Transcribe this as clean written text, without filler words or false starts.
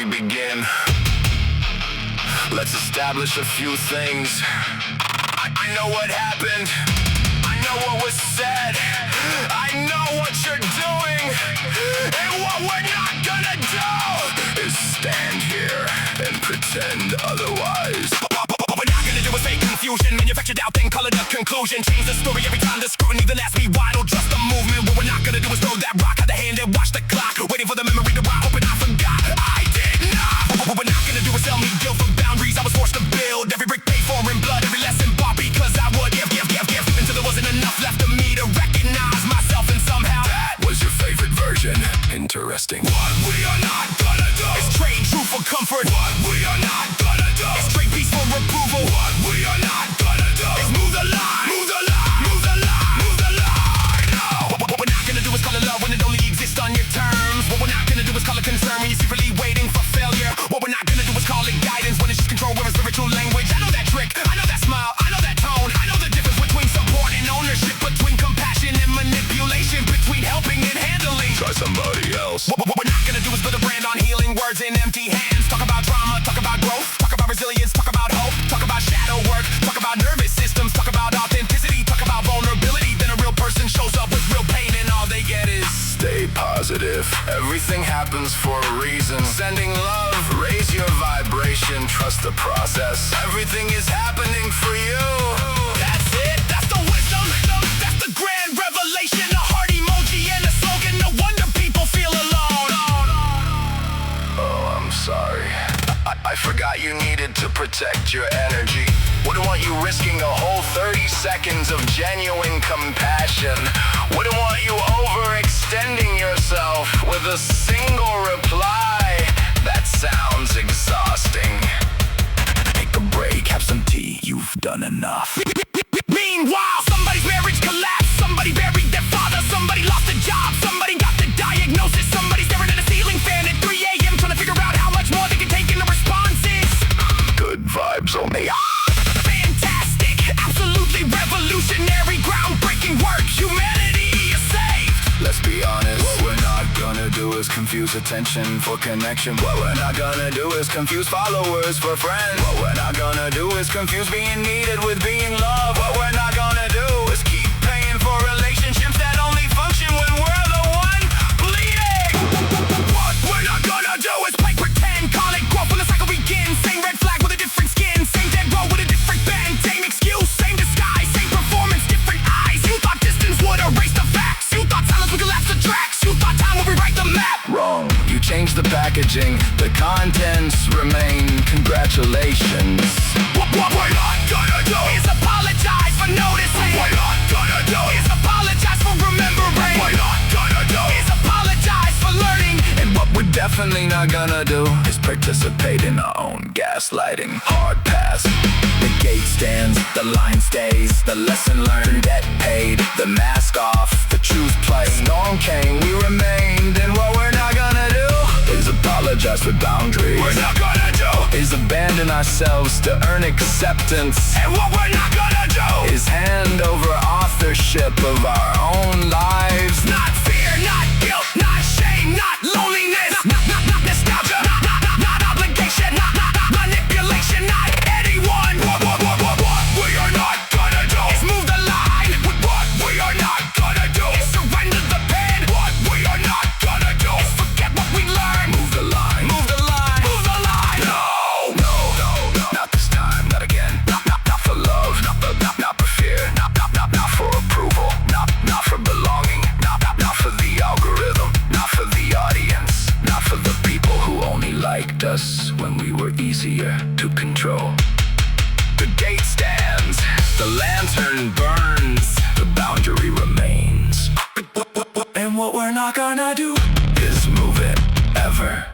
we begin, let's establish a few things. I know what happened, I know what was said, I know what you're doing, and what we're not gonna do is stand here and pretend otherwise. What we're not gonna do is fake confusion, manufactured out, then call it a conclusion. Change the story every time the scrutiny, then ask me why. Don't trust the movement. What we're not gonna do is throw that rock out the hand and watch the clock, waiting for the memory to rot, hoping I forgot. I did not. What we're not gonna do is sell me guilt for boundaries I was forced to build. Every brick paid for in blood, every lesson bought because I would give until there wasn't enough left of me to recognize myself, and somehow that was your favorite version. Interesting. What we are not gonna do is trade truth for comfort. What we are not gonna do is trade peace for approval. What we are not gonna do is move the line, move the line, move the line, move the line. No. What we're not gonna do is call it love when it only exists on your terms. What we're not gonna do is call it concern when you're secretly waiting for failure. What we're not gonna do is call it guidance when it's just control with a spiritual language. I know that trick, I know that smile, I know that tone, I know the difference between support and ownership, between compassion and manipulation, between helping and handling. Try somebody else. What we're not gonna do is build a brand on healing words in empty hands. Talk about drama, talk about growth, talk about resilience, talk about hope, talk about shadow work, talk about nervous systems, talk about authenticity, talk about vulnerability. Then a real person shows up with real pain and all they get is stay positive. Everything happens for a reason. Sending love, raise your vibration, trust the process. Everything is happening for you. That's it, that's the wisdom, that's the grand revelation. A heart emoji and a slogan, no wonder people feel alone. Oh, I'm sorry, I forgot you needed to protect your energy. Wouldn't want you risking a whole 30 seconds of genuine compassion. Wouldn't want you overextending yourself with a single reply. That sounds exhausting. Take a break, have some tea, you've done enough. Meanwhile, somebody's marriage collapsed, somebody buried their father, somebody lost a job, somebody got the diagnosis, somebody staring at a ceiling fan at 3 a.m. trying to figure out how much more they can take in the responses. Good vibes only. Fantastic, absolutely revolutionary, groundbreaking work. Humanity is saved. Let's be honest, what we're not gonna do is confuse attention for connection. What we're not gonna do is confuse followers for friends. What we're not gonna do is confuse being needed with being loved. What we're not gonna do is keep paying for relationships that only function when we're the one bleeding. What we're not gonna do is play pretend, call it growth when the cycle begins. Same red flag with a different skin, same dead road with a different bend. Same excuse, same disguise, same performance, different eyes. You thought distance would erase the facts. You thought silence would collapse the tracks. You thought time would rewrite the map. Wrong, you changed the packaging, the contents remain. Congratulations. What we're not gonna do is apologize for noticing. What we're not gonna do is apologize for remembering. What we're not gonna do is apologize for learning. And what we're definitely not gonna do is participate in our own gaslighting. Hard pass, the gate stands, the line stays, the lesson learned, debt paid, the mask off, the truth play. Storm came, we remained, and what we're not gonna do is apologize for boundaries. We're not gonna do is abandon ourselves to earn acceptance. And what we're not gonna do is hand over authorship of our own lives. Not fear, not guilt, not shame, not loneliness, not nostalgia, not obligation, not manipulation, not anyone. What we are not gonna do is move the line. What we are not gonna do is surrender the pen. What we are not gonna do is forget what we learned. Move the line, move the line, move the line. No, not this time, not again. Not for love, not for fear, not for approval, not for belonging, not for the algorithm, not for the audience, not for the people who only liked us when we were easier to control. The gate stands, the lantern burns, the boundary remains. And what we're not gonna do is move it ever.